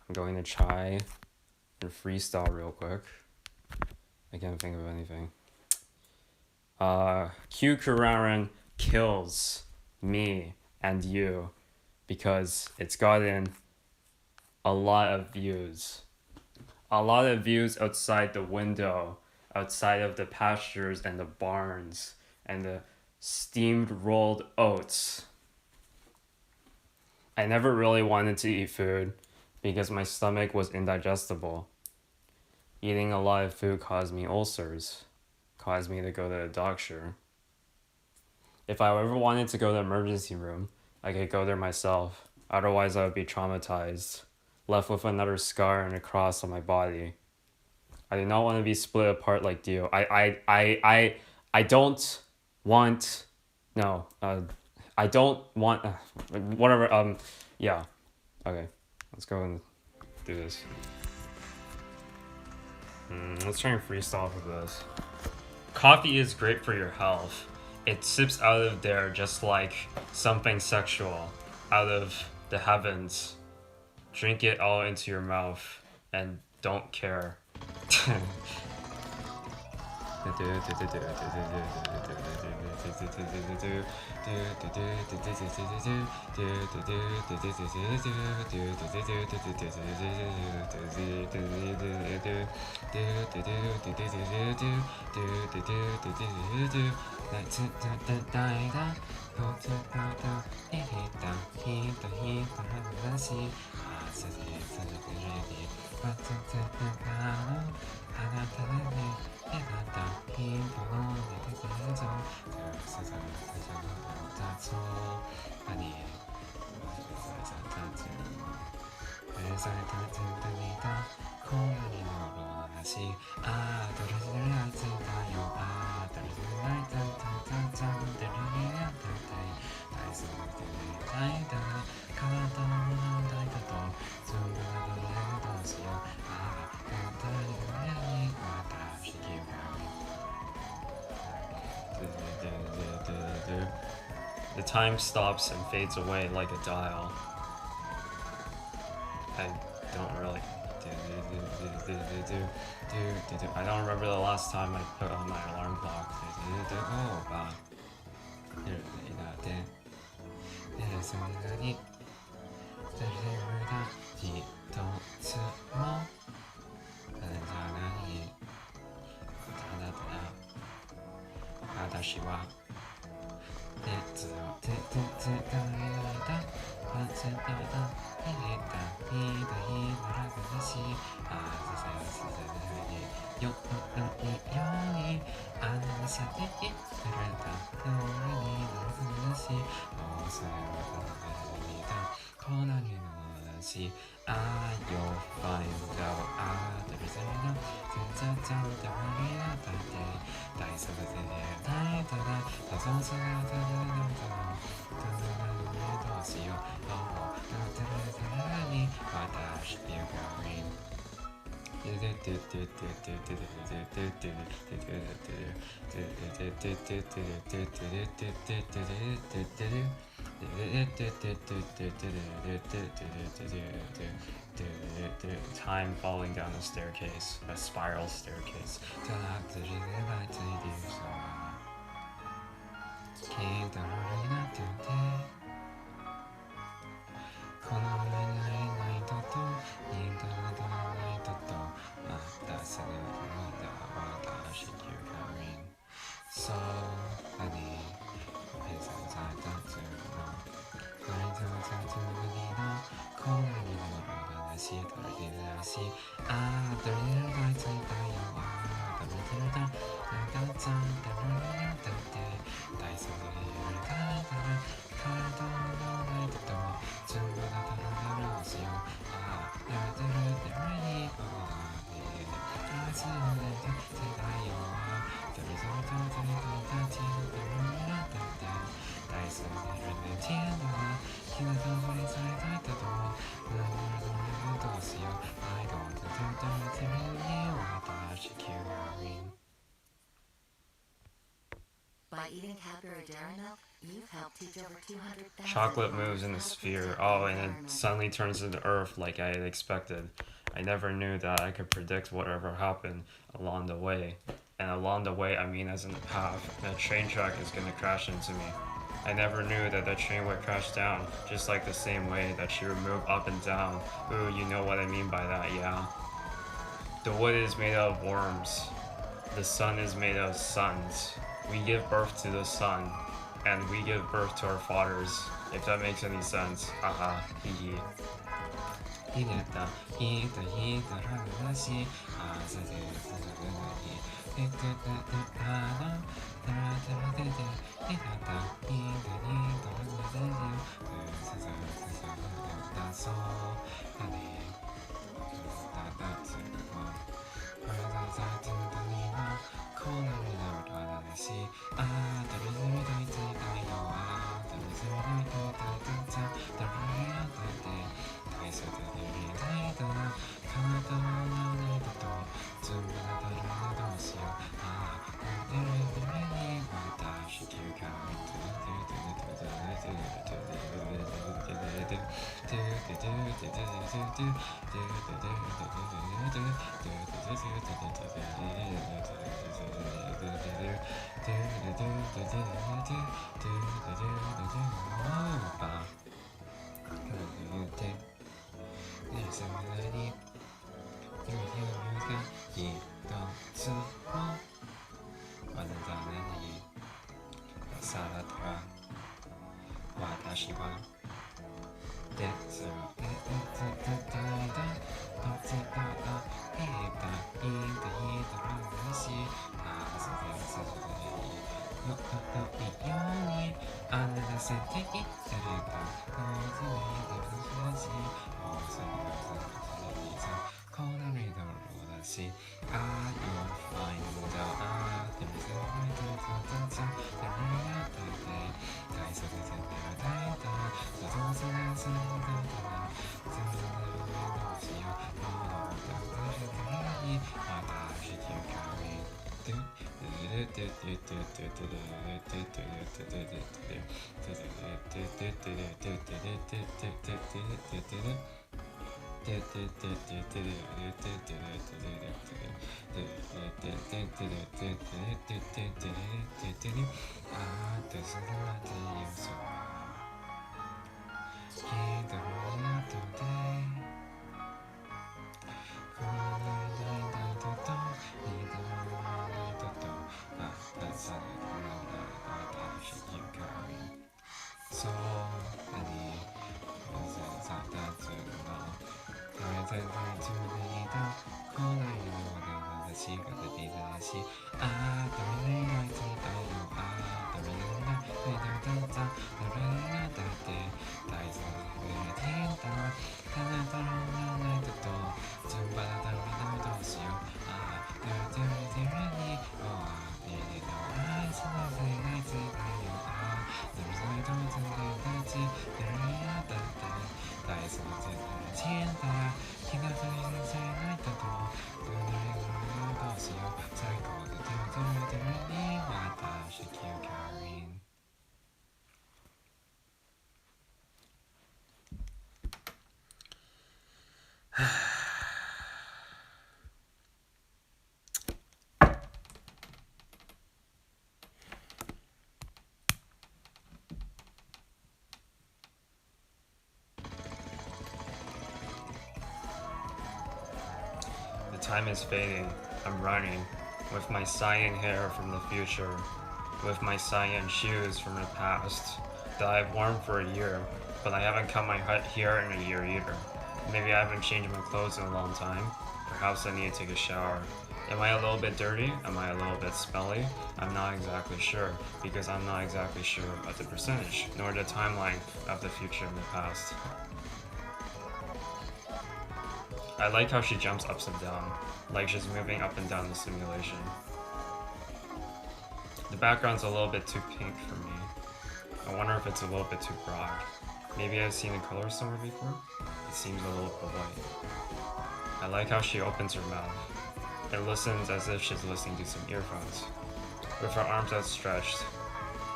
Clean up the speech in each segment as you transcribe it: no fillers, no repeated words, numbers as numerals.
I'm going to try and freestyle real quick. I can't think of anything. Kyu-kurarin kills me and you because it's gotten a lot of views. A lot of views outside the window, outside of the pastures and the barns and the steamed rolled oats. I never really wanted to eat food because my stomach was indigestible. Eating a lot of food caused me ulcers, caused me to go to the doctor. If I ever wanted to go to the emergency room, I could go there myself. Otherwise, I would be traumatized, left with another scar and a cross on my body. I do not want to be split apart like you. I don't want. No. I don't want. Whatever. Yeah. Okay. Let's go and do this. Let's try and freestyle for this. Coffee is great for your health. It sips out of there just like something sexual out of the heavens. Drink it all into your mouth and don't care. The time stops and fades away like a dial. I don't really. I don't remember the last time I put on my alarm clock. Oh, wow. You'll find out time falling down the staircase, a spiral staircase. So, By eating kyu-kurarin milk, Chocolate moves in the sphere. Oh, and it suddenly turns into Earth like I had expected. I never knew that I could predict whatever happened along the way. And along the way, I mean as in the path, that train track is gonna crash into me. I never knew that the train would crash down, just like the same way that she would move up and down. Ooh, you know what I mean by that, yeah. The wood is made of worms. The sun is made of suns. We give birth to the sun, and we give birth to our fathers, if that makes any sense. Haha, hee hee. The time is fading. I'm running with my cyan hair from the future, with my cyan shoes from the past that I've worn for a year, but I haven't cut my hair in a year either. Maybe I haven't changed my clothes in a long time. Perhaps I need to take a shower. Am I a little bit dirty? Am I a little bit smelly? I'm not exactly sure, because I'm not exactly sure of the percentage, nor the timeline of the future and the past. I like how she jumps up and down, like she's moving up and down the simulation. The background's a little bit too pink for me. I wonder if it's a little bit too broad. Maybe I've seen the color somewhere before? It seems a little bit white. I like how she opens her mouth. It listens as if she's listening to some earphones. With her arms outstretched,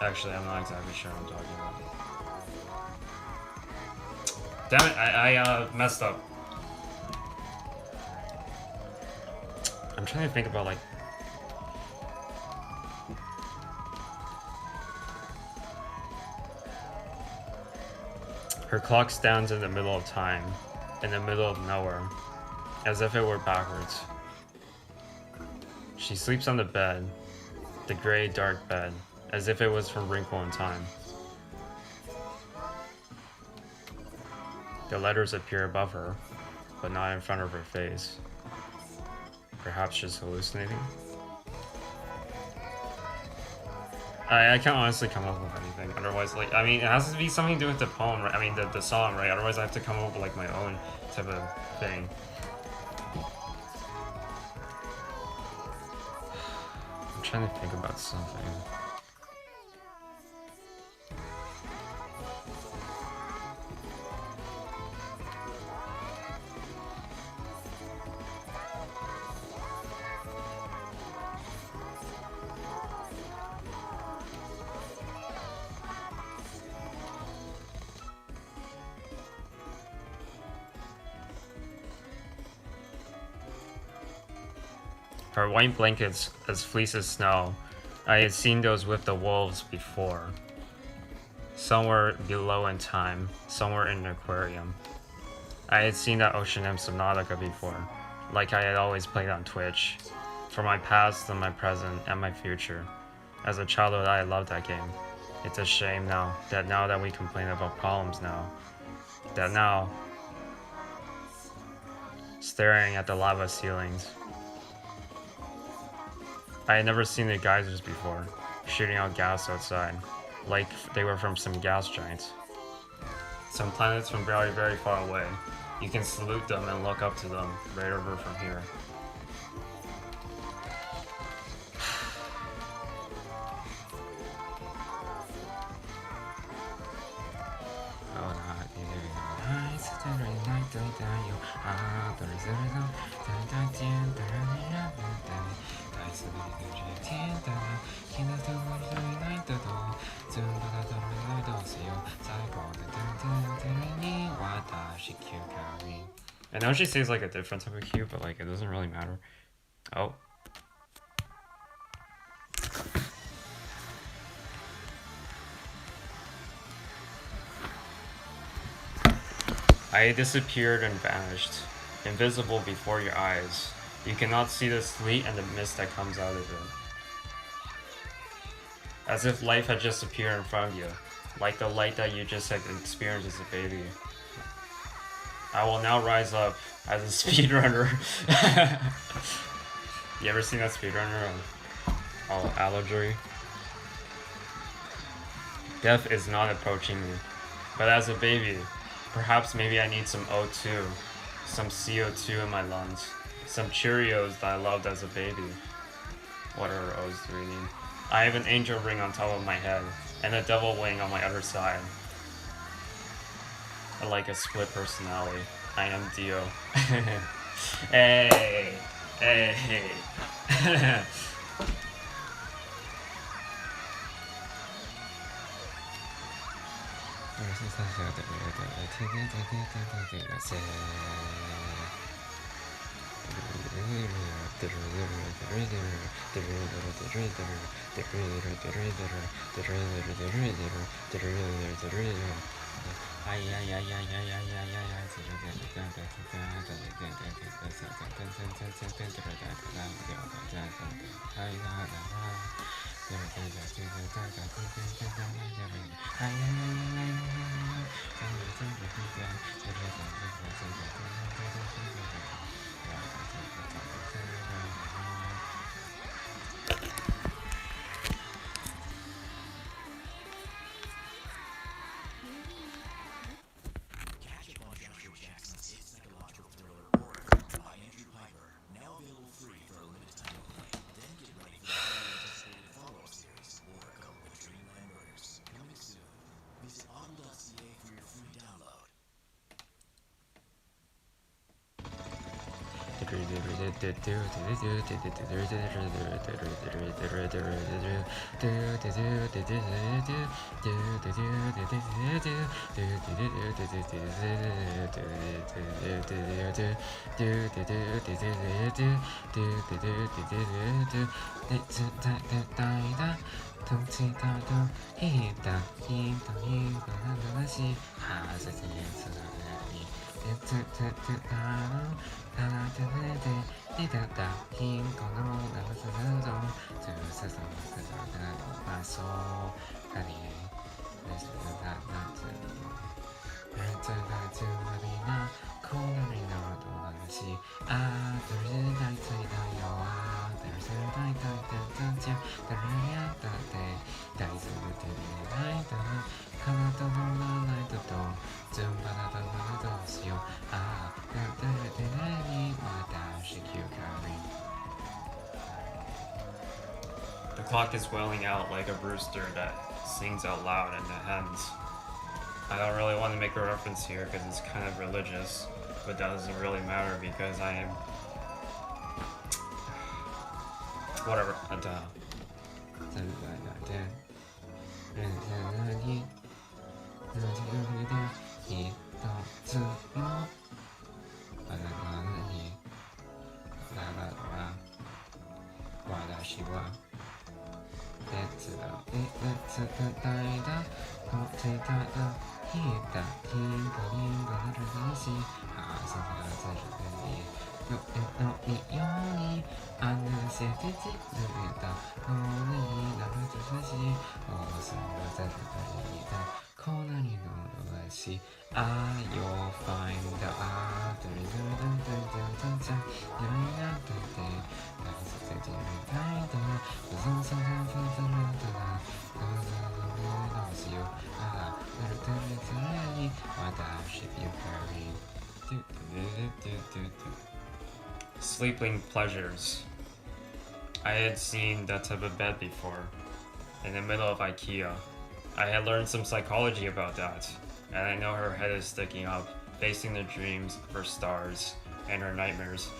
Actually, I'm not exactly sure what I'm talking about. Damn it, I messed up. I'm trying to think about like... Her clock stands in the middle of time, in the middle of nowhere, as if it were backwards. She sleeps on the bed, the gray, dark bed, as if it was from Wrinkle in Time. The letters appear above her, but not in front of her face. Perhaps she's hallucinating? I can't honestly come up with anything. Otherwise, like, I mean, it has to be something to do with the poem, right? I mean, the song, right? Otherwise, I have to come up with, like, my own type of thing. I'm trying to think about something. Her white blankets as fleece as snow. I had seen those with the wolves before. Somewhere below in time, somewhere in an aquarium. I had seen that Ocean M Subnautica before, like I had always played on Twitch. For my past and my present and my future. As a childhood, I loved that game. It's a shame now that we complain about problems now, that now, staring at the lava ceilings, I had never seen the geysers before, shooting out gas outside, like they were from some gas giants. Some planets from very, very far away. You can salute them and look up to them right over from here. I know she says like a different type of cue, but like it doesn't really matter. Oh. I disappeared and vanished, invisible before your eyes. You cannot see the sleet and the mist that comes out of it. As if life had just appeared in front of you, like the light that you just had experienced as a baby. I will now rise up as a speedrunner. You ever seen that speedrunner on Allergy? Death is not approaching me, but as a baby, perhaps maybe I need some O2, some CO2 in my lungs, some Cheerios that I loved as a baby. What are O's do we need? I have an angel ring on top of my head, and a devil wing on my other side. I like a split personality. I am Dio. Hey! Hey! The clock is wailing out like a rooster that sings out loud and it ends. I don't really want to make a reference here because it's kind of religious, but that doesn't really matter because I am... whatever. You'll find out. Sleeping pleasures. I had seen that type of bed before, in the middle of IKEA. I had learned some psychology about that, and I know her head is sticking up, facing the dreams of her stars and her nightmares.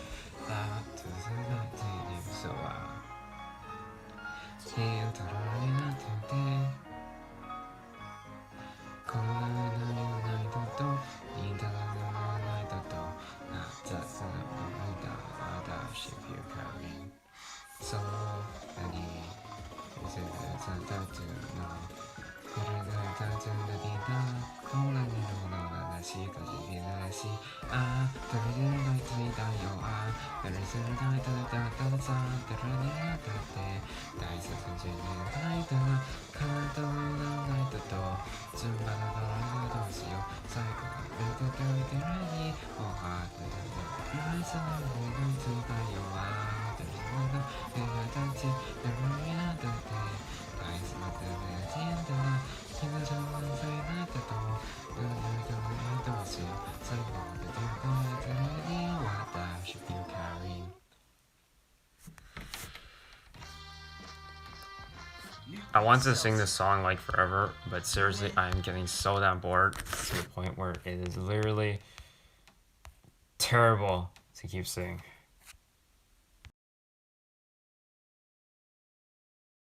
I want to sing this song like forever, but seriously, I'm getting so damn bored to the point where it is literally terrible to keep singing.